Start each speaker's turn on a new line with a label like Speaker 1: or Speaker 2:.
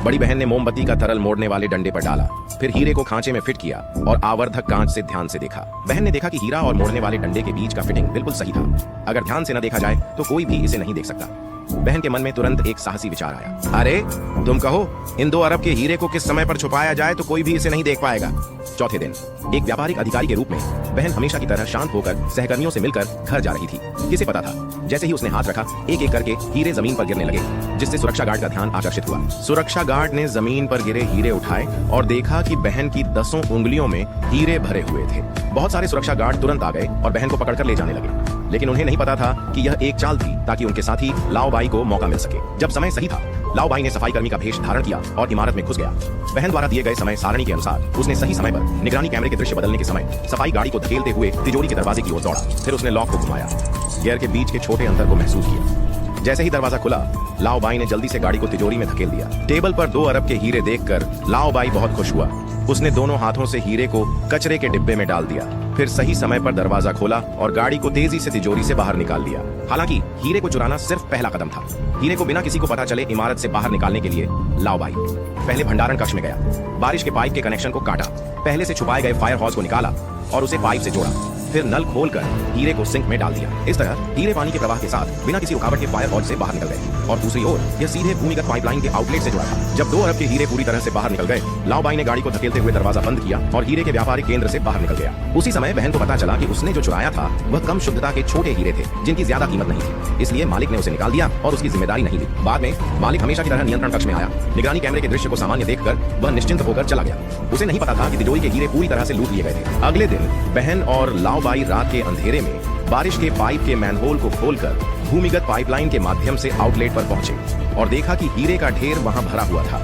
Speaker 1: बड़ी बहन ने मोमबत्ती का तरल मोड़ने वाले डंडे पर डाला, फिर हीरे को खांचे में फिट किया और आवर्धक कांच से ध्यान से देखा। बहन ने देखा कि हीरा और मोड़ने वाले डंडे के बीच का फिटिंग बिल्कुल सही था। अगर ध्यान से न देखा जाए तो कोई भी इसे नहीं देख सकता। बहन के मन में तुरंत एक साहसी विचार आया, अरे तुम कहो इन 2 अरब के हीरे को किस समय पर छुपाया जाए तो कोई भी इसे नहीं देख पाएगा। चौथे दिन एक व्यापारिक अधिकारी के रूप में बहन हमेशा की तरह शांत होकर सहकर्मियों से मिलकर घर जा रही थी। किसे पता था, जैसे ही उसने हाथ रखा एक एक करके हीरे जमीन पर गिरने लगे, जिससे सुरक्षा गार्ड का ध्यान आकर्षित हुआ। सुरक्षा गार्ड ने जमीन पर गिरे हीरे उठाए और देखा कि बहन की 10 उंगलियों में हीरे भरे हुए थे। बहुत सारे सुरक्षा गार्ड तुरंत आ गए और बहन को पकड़कर ले जाने लगे, लेकिन उन्हें नहीं पता था कि यह एक चाल थी ताकि उनके साथी लाओ बाई को मौका मिल सके। जब समय सही था, लाओ बाई ने सफाई कर्मी का भेष धारण किया और इमारत में घुस गया। बहन द्वारा दिए गए समय सारणी के अनुसार उसने सही समय पर निगरानी कैमरे के दृश्य बदलने के समय सफाई गाड़ी को धकेलते हुए तिजोरी के दरवाजे की ओर दौड़ा। फिर उसने लॉक को घुमाया, गियर के बीच के छोटे अंतर को महसूस किया। जैसे ही दरवाजा खुला, लाओ बाई ने जल्दी से गाड़ी को तिजोरी में धकेल दिया। टेबल पर 2 अरब के हीरे देखकर लाओ बाई बहुत खुश हुआ। उसने दोनों हाथों से हीरे को कचरे के डिब्बे में डाल दिया, फिर सही समय पर दरवाजा खोला और गाड़ी को तेजी से तिजोरी से बाहर निकाल लिया। हालांकि हीरे को चुराना सिर्फ पहला कदम था। हीरे को बिना किसी को पता चले इमारत से बाहर निकालने के लिए लाओ बाई पहले भंडारण कक्ष में गया, बारिश के पाइप के कनेक्शन को काटा, पहले से छुपाए गए फायर हॉज को निकाला और उसे पाइप से जोड़ा, फिर नल खोलकर हीरे को सिंक में डाल दिया। इस तरह हीरे पानी के प्रवाह के साथ बिना किसी रुकावट के फायर हॉज से बाहर निकल गए और दूसरी ओर यह सीधे भूमिगत पाइपलाइन के आउटलेट से जुड़ा था। जब 2 अरब के हीरे पूरी तरह से बाहर निकल गए, लाओ बाई ने गाड़ी को धकेलते हुए दरवाजा बंद किया और हीरे के व्यापारिक केंद्र से बाहर निकल गया। उसी समय बहन को पता चला कि उसने जो चुराया था वह कम शुद्धता के छोटे हीरे थे, जिनकी ज्यादा कीमत नहीं थी, इसलिए मालिक ने उसे निकाल दिया और उसकी जिम्मेदारी नहीं ली। बाद में मालिक हमेशा की तरह नियंत्रण कक्ष में आया। निगरानी कैमरे के दृश्य को सामान्य देखकर वह निश्चिंत होकर चला गया। उसे नहीं पता था कि तिजोरी के हीरे पूरी तरह से लूट लिए गए थे। अगले दिन बहन और लाओ बाई रात के अंधेरे में बारिश के पाइप के मैनहोल को खोलकर भूमिगत पाइपलाइन के माध्यम से आउटलेट पर पहुंचे और देखा कि हीरे का ढेर वहां भरा हुआ था।